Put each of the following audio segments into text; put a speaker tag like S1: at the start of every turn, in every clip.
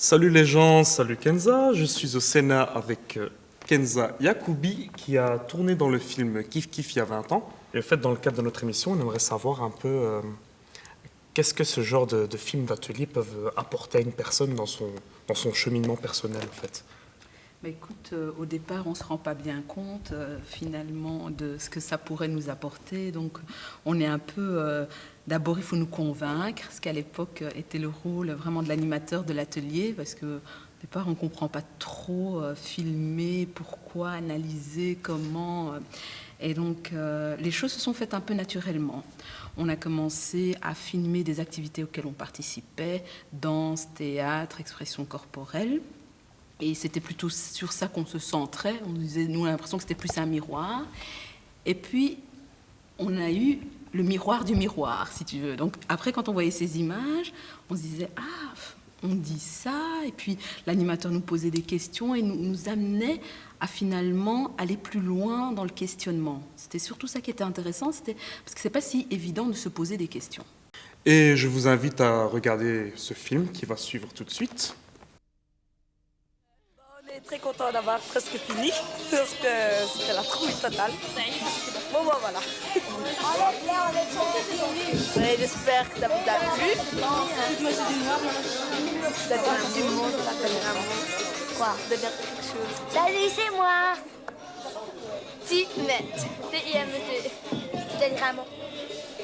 S1: Salut les gens, salut Kenza. Je suis au Sénat avec Kenza Yacoubi qui a tourné dans le film Kif Kif il y a 20 ans. Et en fait, dans le cadre de notre émission, on aimerait savoir un peu qu'est-ce que ce genre de films d'atelier peuvent apporter à une personne dans son cheminement personnel en fait.
S2: Bah écoute, au départ, on ne se rend pas bien compte finalement de ce que ça pourrait nous apporter. Donc on est un peu... D'abord, il faut nous convaincre, ce qu'à l'époque était le rôle vraiment de l'animateur de l'atelier, parce qu'au départ, on ne comprend pas trop filmer, pourquoi, analyser, comment. Et donc, les choses se sont faites un peu naturellement. On a commencé à filmer des activités auxquelles on participait, danse, théâtre, expression corporelle. Et c'était plutôt sur ça qu'on se centrait. On disait, nous, on a l'impression que c'était plus un miroir. Et puis, on a eu le miroir du miroir, si tu veux. Donc, après, quand on voyait ces images, on se disait, ah, on dit ça. Et puis, l'animateur nous posait des questions et nous amenait à finalement aller plus loin dans le questionnement. C'était surtout ça qui était intéressant, parce que c'est pas si évident de se poser des questions.
S1: Et je vous invite à regarder ce film qui va suivre tout de suite.
S3: On est très content d'avoir presque fini, parce que c'était la trouille totale. Bon, voilà. Et j'espère que ça vous a plu. Quoi? De dire quelque chose.
S4: Salut, c'est moi. Timette. T-I-M-E-T. Dani Ramon.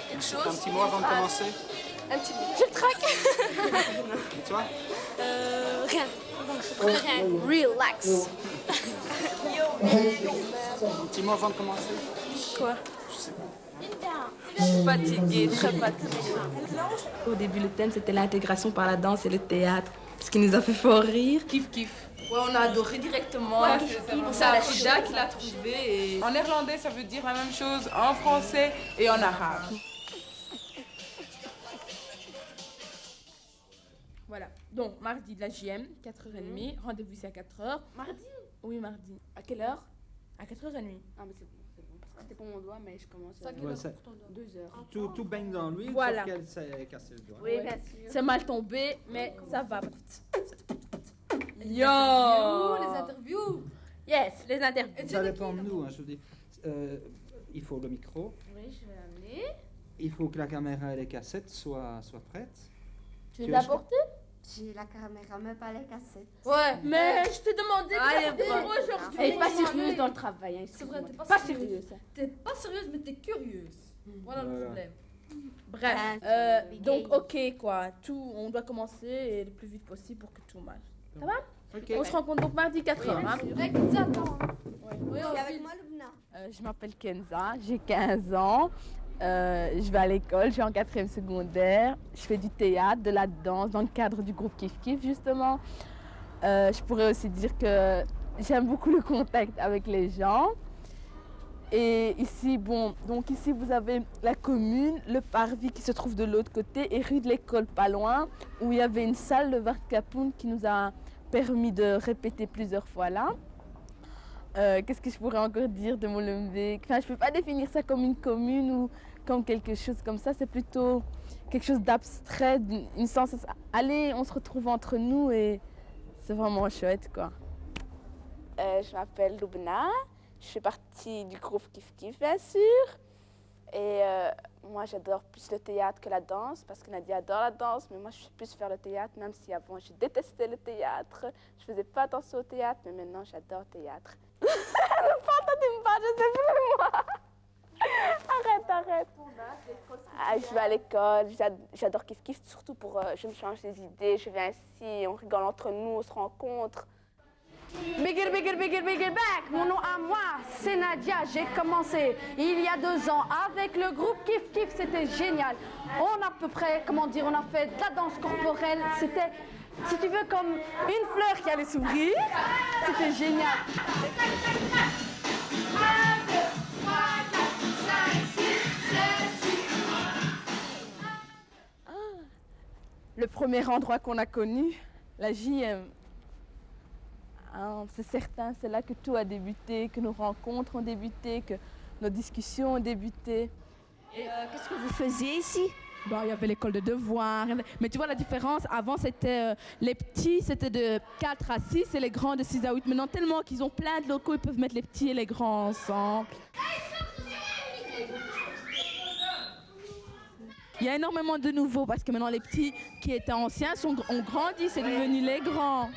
S3: Quelque chose?
S5: Un petit mot avant de commencer.
S4: Un petit mot. Je le traque.
S5: Toi?
S4: Rien. Rien. Relax.
S5: Un petit mot avant de commencer.
S3: Quoi? Je suis fatiguée, très fatiguée.
S2: Au début, le thème, c'était l'intégration par la danse et le théâtre, ce qui nous a fait fort rire.
S6: Kiff kiff. Ouais, on a adoré directement.
S4: Ouais,
S6: C'est Frida qui l'a trouvé. Et... En néerlandais, ça veut dire la même chose en français et en arabe. Voilà. Donc, mardi de la JM, 4h30. Rendez-vous ici à 4h.
S7: Mardi?
S6: Oui, mardi. À quelle heure? À 4h30.
S7: Ah, mais c'est bon. Parce que c'était pour mon doigt, mais je commence à...
S5: Ouais, ça-
S7: 2h.
S5: tout baigne dans l'huile,
S6: Voilà.
S5: sauf qu'elle s'est cassé le doigt.
S7: Oui, bien sûr.
S6: C'est mal tombé, mais ça va. Yo!
S7: Les interviews.
S6: Yes, les interviews.
S5: Ça dépend de nous, hein, je vous dis. Il faut le micro,
S7: Oui, je vais amener.
S5: il faut que la caméra et les cassettes soient prêtes.
S6: Tu les as apportés?
S4: J'ai la caméra, mais pas les cassettes.
S7: Ouais.
S6: Mais je t'ai demandé
S7: Allez,
S6: de faire
S7: bon.
S6: aujourd'hui.
S7: Elle est pas sérieuse dans le travail. Hein,
S8: C'est vrai, t'es
S6: Pas
S8: pas
S6: sérieuse.
S8: sérieuse. T'es pas sérieuse, mais t'es curieuse. Voilà le
S5: Voilà.
S8: problème.
S6: Bref,
S4: Ah,
S6: donc ok quoi, on doit commencer le plus vite possible pour que tout marche. Ça va?
S5: Ok.
S6: On se rencontre donc mardi 4h. hein?
S8: Avec Kenza, attends. Oui,
S4: Et avec moi, Lubna.
S9: Je m'appelle Kenza, j'ai 15 ans. Je vais à l'école, je suis en 4e secondaire. Je fais du théâtre, de la danse dans le cadre du groupe Kif Kif justement. Je pourrais aussi dire que j'aime beaucoup le contact avec les gens. Et ici, ici vous avez la commune, le parvis qui se trouve de l'autre côté et rue de l'école pas loin où il y avait une salle de Varkapoun qui nous a permis de répéter plusieurs fois là. Qu'est-ce que je pourrais encore dire de Molenbeek? Enfin, je ne peux pas définir ça comme une commune ou comme quelque chose comme ça. C'est plutôt quelque chose d'abstrait, une sens. Allez, on se retrouve entre nous et c'est vraiment chouette, quoi. Je m'appelle Lubna. Je fais partie du groupe Kif Kif, bien sûr. Et moi, j'adore plus le théâtre que la danse parce que Nadia adore la danse, mais moi, je suis plus faire le théâtre, même si avant, je détestais le théâtre. Je faisais pas attention au théâtre, mais maintenant, j'adore le théâtre. Je sais plus, moi. Arrête. Je vais à l'école, j'adore Kif Kif, surtout pour, je me change des idées, je viens ici, on rigole entre nous, on se rencontre.
S10: Bigger, bigger, bigger, bigger back. Mon nom à moi, c'est Nadia. J'ai commencé il y a 2 ans avec le groupe Kif Kif. C'était génial. On a à peu près, on a fait de la danse corporelle. C'était, si tu veux, comme une fleur qui allait s'ouvrir. C'était génial.
S9: Le premier endroit qu'on a connu, la JM. C'est certain, c'est là que tout a débuté, que nos rencontres ont débuté, que nos discussions ont débuté.
S10: Et qu'est-ce que vous faisiez ici?
S9: Bon, il y avait l'école de devoirs. Mais tu vois la différence, avant c'était les petits, c'était de 4 à 6 et les grands de 6 à 8. Maintenant, tellement qu'ils ont plein de locaux, ils peuvent mettre les petits et les grands ensemble. Il y a énormément de nouveaux parce que maintenant les petits qui étaient anciens ont grandi, c'est devenu les grands.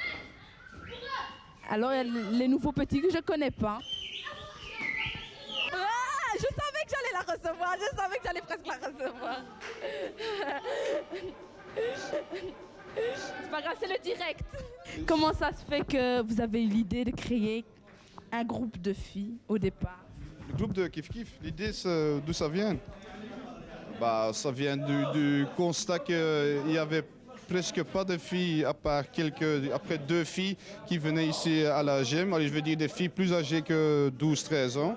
S9: Alors il y a les nouveaux petits que je ne connais pas. Ah, je savais que j'allais la recevoir, je savais que j'allais presque la recevoir. C'est pas grave, c'est le direct. Comment ça se fait que vous avez eu l'idée de créer un groupe de filles au départ?
S11: Le groupe de Kif Kif, l'idée, d'où ça vient? Ça vient du constat qu'il n'y avait presque pas de filles, à part après 2 filles qui venaient ici à la GEM. Alors, je veux dire des filles plus âgées que 12-13 ans.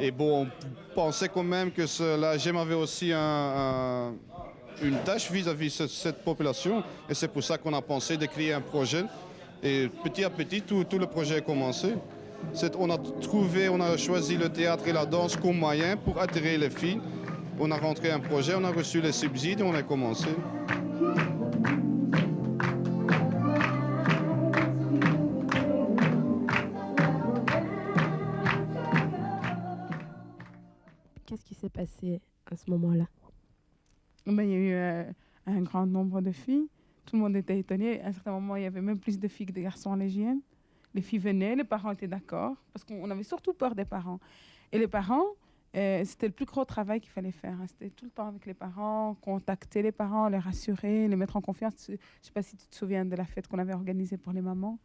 S11: Et bon, on pensait quand même que la GEM avait aussi une tâche vis-à-vis de cette population. Et c'est pour ça qu'on a pensé de créer un projet. Et petit à petit, tout le projet a commencé. On a choisi le théâtre et la danse comme moyen pour attirer les filles. On a rentré un projet, on a reçu les subsides et on a commencé.
S9: Qu'est-ce qui s'est passé à ce moment-là?
S6: Il y a eu un grand nombre de filles. Tout le monde était étonné. À un certain moment, il y avait même plus de filles que de garçons à l'hygiène. Les filles venaient, les parents étaient d'accord, parce qu'on avait surtout peur des parents. Et les parents, c'était le plus gros travail qu'il fallait faire. C'était tout le temps avec les parents, contacter les parents, les rassurer, les mettre en confiance. Je ne sais pas si tu te souviens de la fête qu'on avait organisée pour les mamans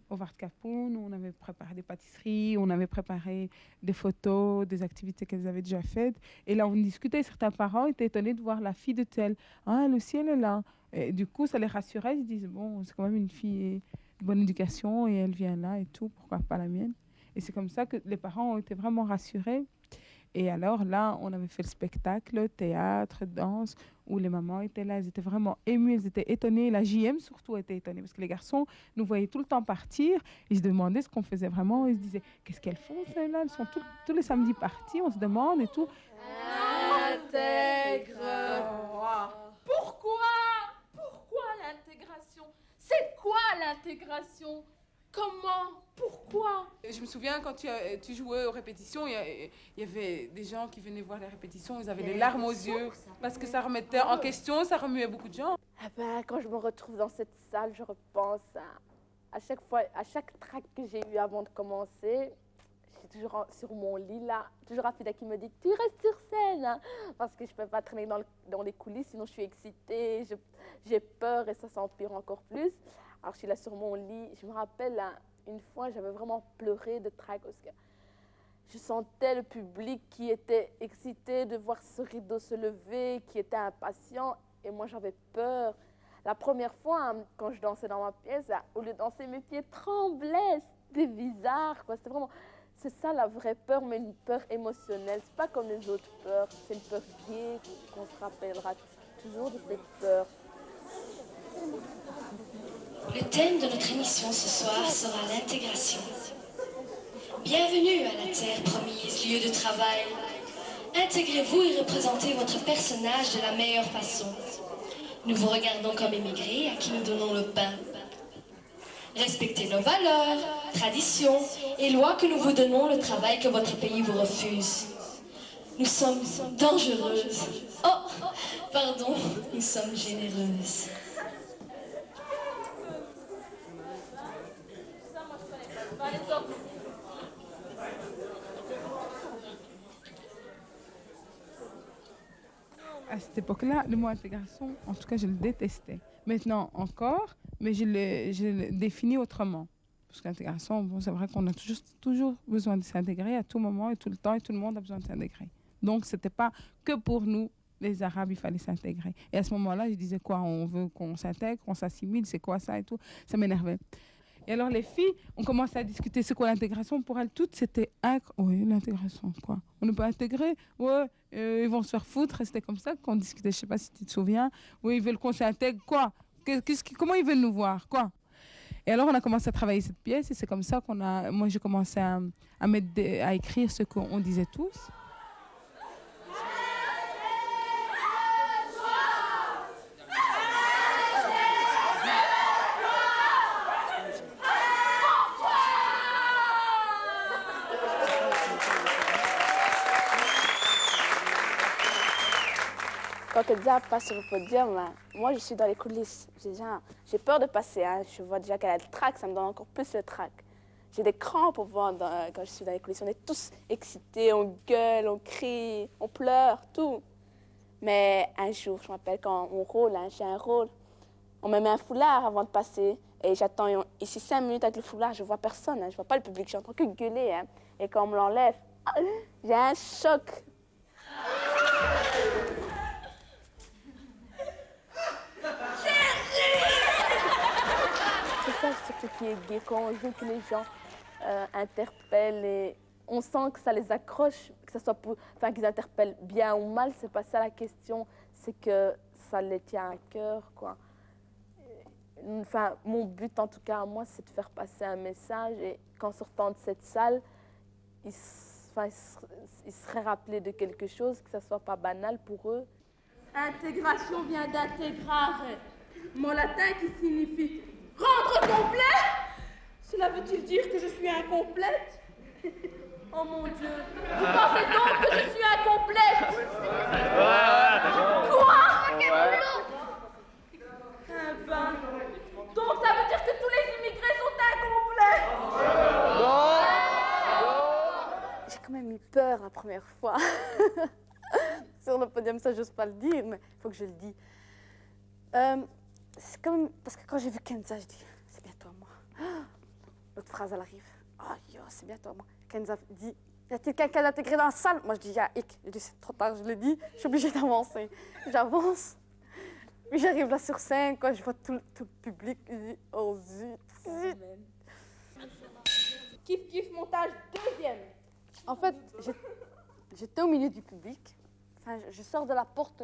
S6: au Wartkapoen. On avait préparé des pâtisseries, on avait préparé des photos, des activités qu'elles avaient déjà faites. Et là, on discutait. Certains parents étaient étonnés de voir la fille de telle. Ah, Lucie, elle est là. Et du coup, ça les rassurait. Ils se disaient, bon, c'est quand même une fille de bonne éducation et elle vient là et tout. Pourquoi pas la mienne? Et c'est comme ça que les parents ont été vraiment rassurés. Et alors là, on avait fait le spectacle, théâtre, danse, où les mamans étaient là, elles étaient vraiment émues, elles étaient étonnées. La JM surtout était étonnée, parce que les garçons nous voyaient tout le temps partir. Ils se demandaient ce qu'on faisait vraiment. Ils se disaient, qu'est-ce qu'elles font celles-là? Elles sont tous les samedis parties, on se demande et tout.
S7: Intègre. Pourquoi l'intégration? C'est quoi l'intégration? Comment? Pourquoi?
S6: Je me souviens quand tu jouais aux répétitions, il y avait des gens qui venaient voir les répétitions, ils avaient des larmes aux yeux parce que ça remettait en question, ça remuait beaucoup de gens.
S9: Quand je me retrouve dans cette salle, je repense à chaque fois, à chaque track que j'ai eu avant de commencer. Je suis toujours sur mon lit là, toujours Afida qui me dit tu restes sur scène hein, parce que je ne peux pas traîner dans les coulisses, sinon je suis excitée, j'ai peur et ça s'empire encore plus. Alors je suis là sur mon lit, je me rappelle une fois j'avais vraiment pleuré de trac parce que je sentais le public qui était excité de voir ce rideau se lever, qui était impatient et moi j'avais peur. La première fois quand je dansais dans ma pièce, au lieu de danser mes pieds tremblaient, c'était bizarre quoi, c'était vraiment... C'est ça la vraie peur, mais une peur émotionnelle. C'est pas comme les autres peurs, c'est une peur gaie qu'on se rappellera toujours de cette peur.
S12: Le thème de notre émission ce soir sera l'intégration. Bienvenue à la terre promise, lieu de travail. Intégrez-vous et représentez votre personnage de la meilleure façon. Nous vous regardons comme émigrés à qui nous donnons le pain. Respectez nos valeurs, traditions et lois que nous vous donnons le travail que votre pays vous refuse. Nous sommes dangereuses. Oh, pardon, nous sommes généreuses.
S6: À cette époque-là, le mot intégration, en tout cas, je le détestais. Maintenant encore, mais je le définis autrement. Parce qu'intégration, bon, c'est vrai qu'on a toujours besoin de s'intégrer à tout moment et tout le temps, et tout le monde a besoin de s'intégrer. Donc, ce n'était pas que pour nous, les Arabes, il fallait s'intégrer. Et à ce moment-là, je disais quoi? On veut qu'on s'intègre, qu'on s'assimile, c'est quoi ça et tout? Ça m'énervait. Et alors les filles, on commençait à discuter c'est quoi l'intégration. Pour elles toutes, c'était oui, l'intégration, quoi. On n'est pas intégré, ouais, ils vont se faire foutre. Et c'était comme ça qu'on discutait, je ne sais pas si tu te souviens. Oui, ils veulent qu'on s'intègre, quoi? Comment ils veulent nous voir, quoi? Et alors on a commencé à travailler cette pièce et c'est comme ça moi j'ai commencé à écrire ce qu'on disait tous.
S9: Quand Kenza passe sur le podium, hein, moi je suis dans les coulisses. J'ai peur de passer. Hein. Je vois déjà qu'elle a le trac, ça me donne encore plus le trac. J'ai des crampes quand je suis dans les coulisses. On est tous excités, on gueule, on crie, on pleure, tout. Mais un jour, je me rappelle quand on roule, hein, j'ai un rôle, on me met un foulard avant de passer. Et j'attends ici 5 minutes avec le foulard, je vois personne, hein, je vois pas le public, j'entends que gueuler. Hein. Et quand on me l'enlève, j'ai un choc. C'est ça ce qui est gai, quand on joue que les gens interpellent et on sent que ça les accroche, que ça soit qu'ils interpellent bien ou mal, c'est pas ça la question, c'est que ça les tient à cœur, quoi. Enfin, mon but en tout cas à moi, c'est de faire passer un message et qu'en sortant de cette salle, ils seraient rappelés de quelque chose, que ça soit pas banal pour eux.
S7: Intégration vient d'intégrare, mot latin qui signifie rendre complet. Cela veut-il dire que je suis incomplète? Oh mon Dieu, vous pensez donc que je suis incomplète? Quoi? Eh ben, donc ça veut dire que tous les immigrés sont incomplets?
S10: J'ai quand même eu peur la première fois. Sur le podium, ça, j'ose pas le dire, mais il faut que je le dise. C'est comme... Parce que quand j'ai vu Kenza, je dis, c'est bientôt à moi. L'autre phrase, elle arrive. Oh, yo, c'est bientôt à moi. Kenza dit, y a-t-il quelqu'un d'intégré dans la salle? Moi, je dis, y'a hic. Je dis, c'est trop tard, je l'ai dit. Je suis obligée d'avancer. J'avance. Puis j'arrive là sur scène, quand je vois tout le public, je dis, oh zut.
S7: Kiff kiff montage deuxième.
S10: En fait, j'étais au milieu du public. Enfin, je sors de la porte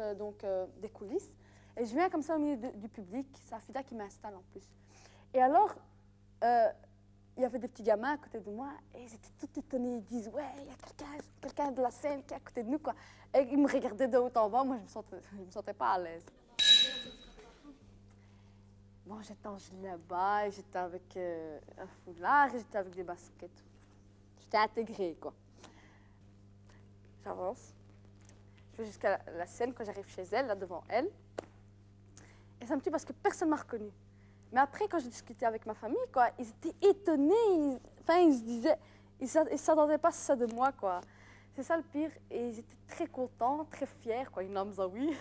S10: des coulisses et je viens comme ça au milieu du public. C'est Afida qui m'installe en plus. Et alors, il y avait des petits gamins à côté de moi et ils étaient tout étonnés. Ils disent, ouais, il y a quelqu'un de la scène qui est à côté de nous, quoi. Et ils me regardaient de haut en bas. Moi, je me sentais pas à l'aise. Bon, j'étais en gilet là-bas, j'étais avec un foulard, j'étais avec des baskets. J'étais intégrée, quoi. J'avance. Je vais jusqu'à la scène quand j'arrive chez elle, là devant elle. Et ça me tue parce que personne ne m'a reconnue. Mais après, quand j'ai discuté avec ma famille, quoi, ils étaient étonnés. Ils se disaient, ils ne s'attendaient pas à ça de moi, quoi. C'est ça le pire. Et ils étaient très contents, très fiers, quoi. Une âme oui.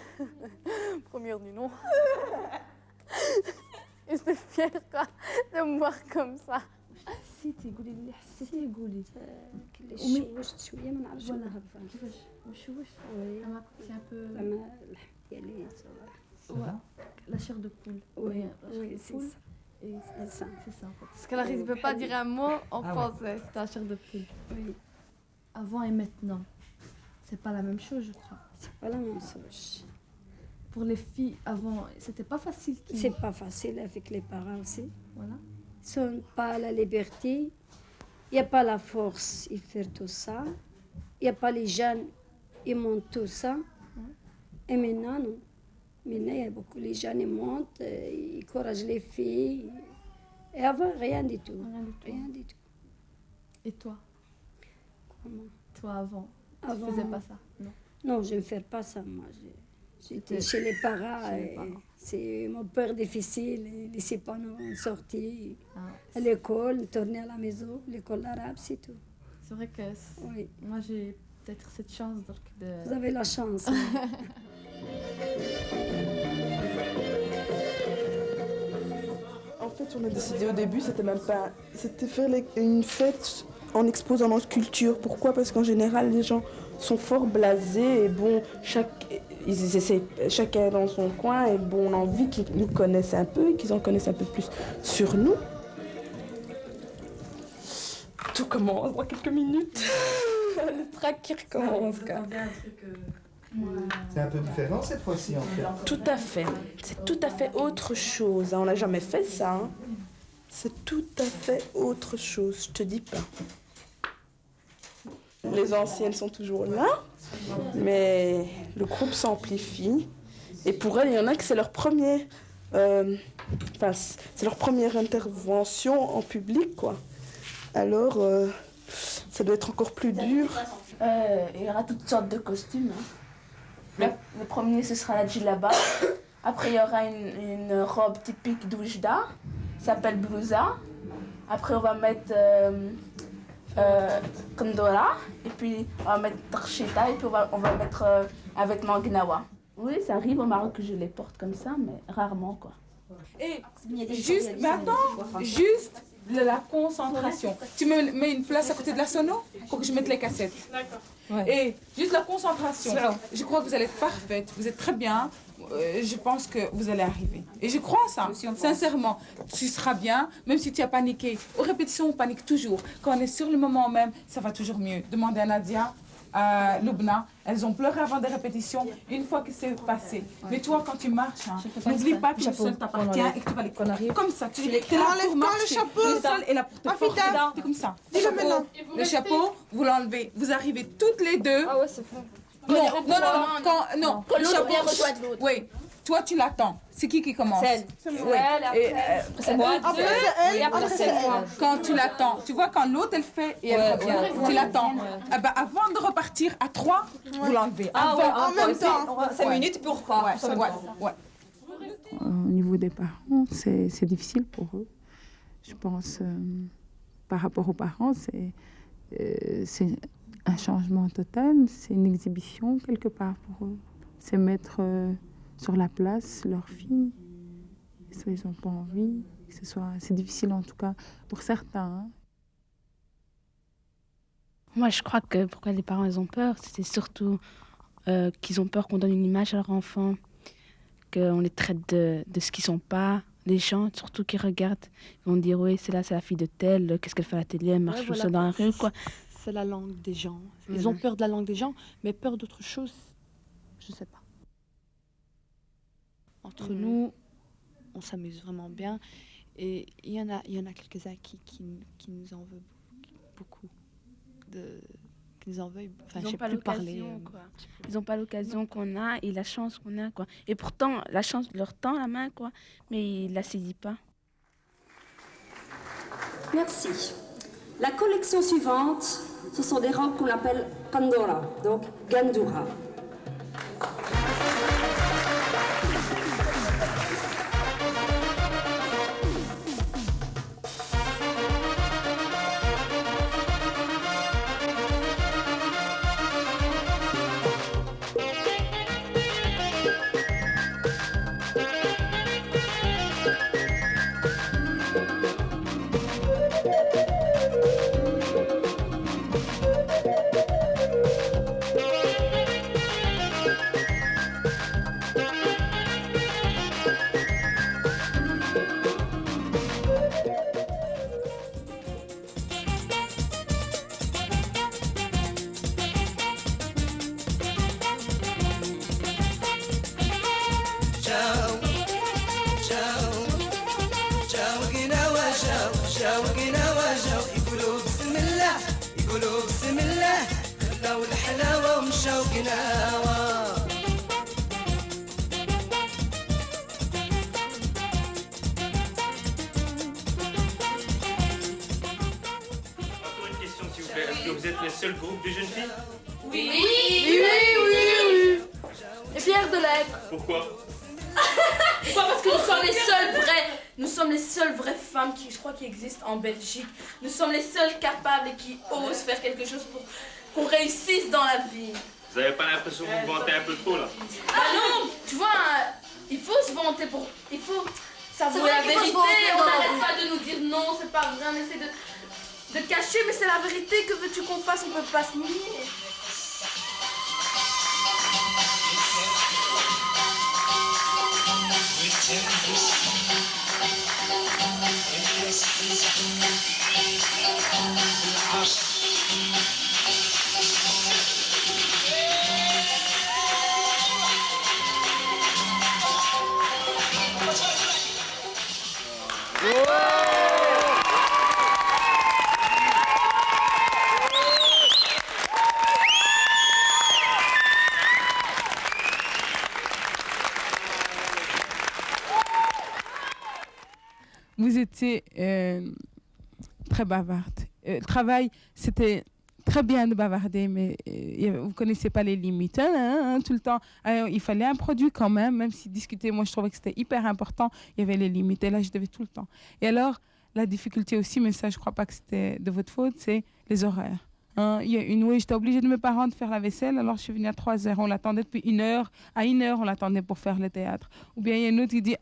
S10: Première du nom. Ils étaient fiers, quoi, de me voir comme ça.
S13: حسيتي قولي اللي حسيتي قولي
S14: اللي شوشت شويه ما نعرفش نهضر
S13: كيفاش وشوش زعما كنتي ان بو
S14: زعما اللحم ديالي
S13: la chair de poule.
S14: Oui, c'est ça.
S13: C'est ça en fait.
S10: Parce qu'elle n'arrivait pas à dire un mot en français, c'était la chair de poule.
S13: Oui. Avant et maintenant, c'est pas la même chose, je crois.
S14: C'est pas la même chose.
S13: Pour les filles, avant, c'était pas facile.
S14: C'est pas facile avec les parents aussi.
S13: Voilà.
S14: Ils n'ont pas la liberté, il n'y a pas la force de faire tout ça, il n'y a pas les jeunes, ils montent tout ça. Et maintenant, non. Maintenant, il y a beaucoup les jeunes, ils montent, ils encouragent les filles. Et avant, rien du tout. Rien du tout.
S13: Et toi?
S14: Comment?
S13: Toi, avant, tu ne faisais pas ça? Non.
S14: Non, je ne fais pas ça, moi. J'étais chez les parents. C'est mon père difficile, il ne laissait pas nous sortir à l'école, tourner à la maison, l'école arabe, c'est tout.
S13: C'est vrai que moi j'ai peut-être cette chance donc de...
S14: Vous avez la chance.
S15: En fait, on a décidé au début, c'était même pas... C'était faire une fête en exposant notre culture. Pourquoi? Parce qu'en général, les gens sont fort blasés et bon, ils essaient chacun dans son coin et bon, on a envie qu'ils nous connaissent un peu et qu'ils en connaissent un peu plus sur nous. Tout commence dans quelques minutes. Le trac qui recommence.
S16: C'est un peu différent cette fois-ci en fait.
S15: Tout à fait. C'est tout à fait autre chose. On n'a jamais fait ça. Hein. C'est tout à fait autre chose, je te dis pas. Les anciennes sont toujours là, mais le groupe s'amplifie. Et pour elles, il y en a que c'est leur première, c'est leur première intervention en public, quoi. Alors, ça doit être encore plus dur.
S9: Il y aura toutes sortes de costumes. Hein. Le premier, ce sera la djellaba. Après, il y aura une robe typique d'Oujda, ça s'appelle blousa. Après, on va mettre kandora, et puis on va mettre tarchita, et puis on va mettre un vêtement gnawa. Oui, ça arrive au Maroc que je les porte comme ça, mais rarement, quoi.
S6: Et juste, maintenant, juste la concentration. Tu me mets une place à côté de la sono pour que je mette les cassettes.
S8: D'accord.
S6: Et juste la concentration. Je crois que vous allez être parfaite, vous êtes très bien. Je pense que vous allez arriver. Et je crois ça, sincèrement. Tu seras bien, même si tu as paniqué. Aux répétitions, on panique toujours. Quand on est sur le moment même, ça va toujours mieux. Demandez à Nadia, à Lubna, elles ont pleuré avant des répétitions, une fois que c'est passé. Mais toi, quand tu marches, n'oublie pas que le sol t'appartient et que tu vas les courir comme ça. Tu es là pour marcher. Le sol est là pour te porter. C'est comme ça. Le chapeau, vous l'enlevez. Vous arrivez toutes les deux.
S8: Ah ouais, c'est vrai.
S6: Non.
S8: Quand
S6: le
S8: l'autre
S6: chapeau,
S8: vient rejoindre l'autre.
S6: Oui. Toi, tu l'attends. C'est qui commence?
S8: C'est
S6: Oui.
S8: moi.
S6: C'est moi.
S8: Après, c'est elle. Et après, c'est moi.
S6: Quand tu l'attends, tu vois, quand l'autre, elle fait et elle revient, tu l'attends. Avant de repartir à 3, vous l'enlevez.
S8: En même temps.
S17: 5 minutes pour quoi?
S6: Au niveau des parents, c'est difficile pour eux. Je pense, par rapport aux parents, c'est un changement total, c'est une exhibition quelque part pour eux. C'est mettre sur la place leur fille. Soit ils n'ont pas envie, c'est difficile en tout cas pour certains. Hein.
S9: Moi, je crois que pourquoi les parents ils ont peur, c'est surtout qu'ils ont peur qu'on donne une image à leur enfant, qu'on les traite de ce qu'ils sont pas. Les gens, surtout qui regardent, vont dire oui, c'est la fille de telle, qu'est-ce qu'elle fait à la télé, elle marche tout ça dans la rue, quoi.
S18: C'est la langue des gens. Ils ont peur de la langue des gens, mais peur d'autre chose, je sais pas. Entre nous, on s'amuse vraiment bien, et il y en a quelques-uns qui nous en veulent beaucoup, qui nous en veulent. Enfin, je sais plus parler.
S9: Quoi. Ils n'ont pas l'occasion qu'on a et la chance qu'on a, quoi. Et pourtant, la chance leur tend la main, quoi, mais ils la saisissent pas.
S19: Merci. La collection suivante, ce sont des robes qu'on appelle kandora, donc gandoura.
S20: Vous êtes les seuls groupes de jeunes filles?
S8: Oui. Oui. Et fiers de l'être.
S20: Pourquoi?
S8: Pourquoi? Parce que nous sommes les seules vraies femmes qui, je crois, qui existent en Belgique. Nous sommes les seules capables et qui osent faire quelque chose pour qu'on réussisse dans la vie.
S20: Vous avez pas l'impression que vous vantez un peu trop là?
S8: Ah non, tu vois, il faut se vanter il faut s'avouer la vérité. On n'arrête pas de nous dire non, c'est pas vrai, on essaie de cacher, mais c'est la vérité. Que veux-tu qu'on fasse? On peut pas se nier.
S6: Vous étiez très bavarde. Le travail, c'était très bien de bavarder, mais vous ne connaissez pas les limites. Tout le temps, il fallait un produit quand même si discuter, moi je trouvais que c'était hyper important, il y avait les limites. Et là, je devais tout le temps. Et alors, la difficulté aussi, mais ça, je ne crois pas que c'était de votre faute, c'est les horaires. Il y a une où j'étais obligée de mes parents de faire la vaisselle, alors je suis venue à 3h, on l'attendait depuis 1h, à 1h on l'attendait pour faire le théâtre. Ou bien il y a une autre qui dit,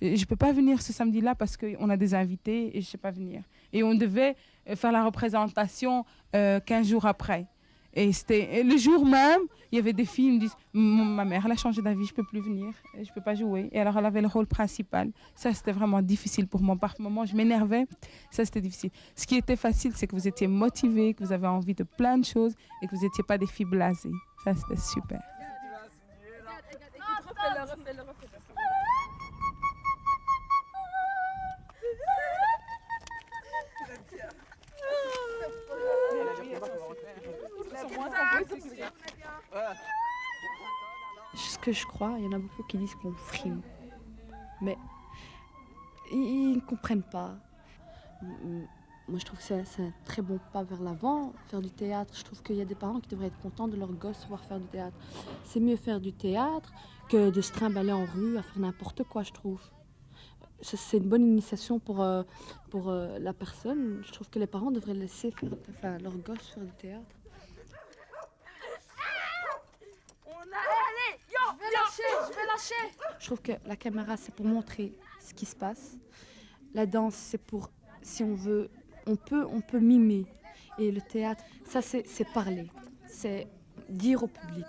S6: je ne peux pas venir ce samedi-là parce qu'on a des invités et je ne sais pas venir. Et on devait faire la représentation 15 jours après. Et le jour même, il y avait des filles qui me disent, ma mère elle a changé d'avis, je ne peux plus venir, je ne peux pas jouer. Et alors elle avait le rôle principal. Ça, c'était vraiment difficile pour moi. Par moments, je m'énervais. Ça, c'était difficile. Ce qui était facile, c'est que vous étiez motivés, que vous avez envie de plein de choses et que vous n'étiez pas des filles blasées. Ça, c'était super.
S18: Ce que je crois, il y en a beaucoup qui disent qu'on frime. Mais ils ne comprennent pas. Moi, je trouve que c'est un très bon pas vers l'avant, faire du théâtre. Je trouve qu'il y a des parents qui devraient être contents de leur gosse voir faire du théâtre. C'est mieux faire du théâtre que de se trimballer en rue à faire n'importe quoi, je trouve. C'est une bonne initiation pour la personne. Je trouve que les parents devraient laisser leur gosse faire du théâtre.
S10: Je vais lâcher.
S18: Je trouve que la caméra, c'est pour montrer ce qui se passe. La danse, c'est pour, si on veut, on peut mimer. Et le théâtre, ça, c'est parler. C'est dire au public.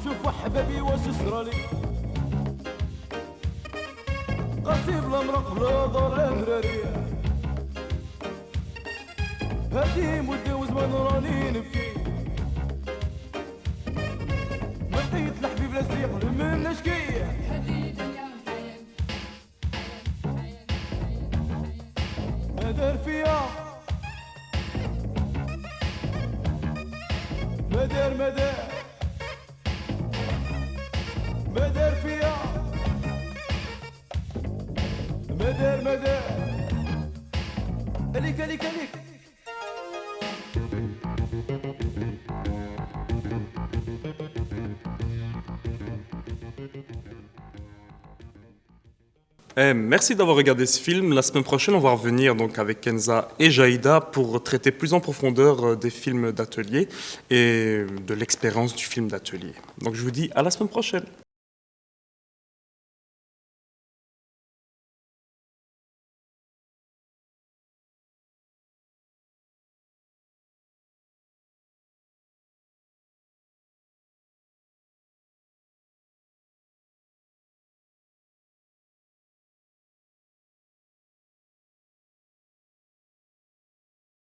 S17: شوفوا حبابي واش صرالي قاسي بلا مرق بلا دار دراري هادي مدة وزمان راني نبكي ما لقيت الحبيب لا سريح من نشكي ما دار فيا ما دار مدار فيا مدار عليك
S1: Merci d'avoir regardé ce film. La semaine prochaine, on va revenir donc avec Kenza et Jaïda pour traiter plus en profondeur des films d'atelier et de l'expérience du film d'atelier. Donc je vous dis à la semaine prochaine.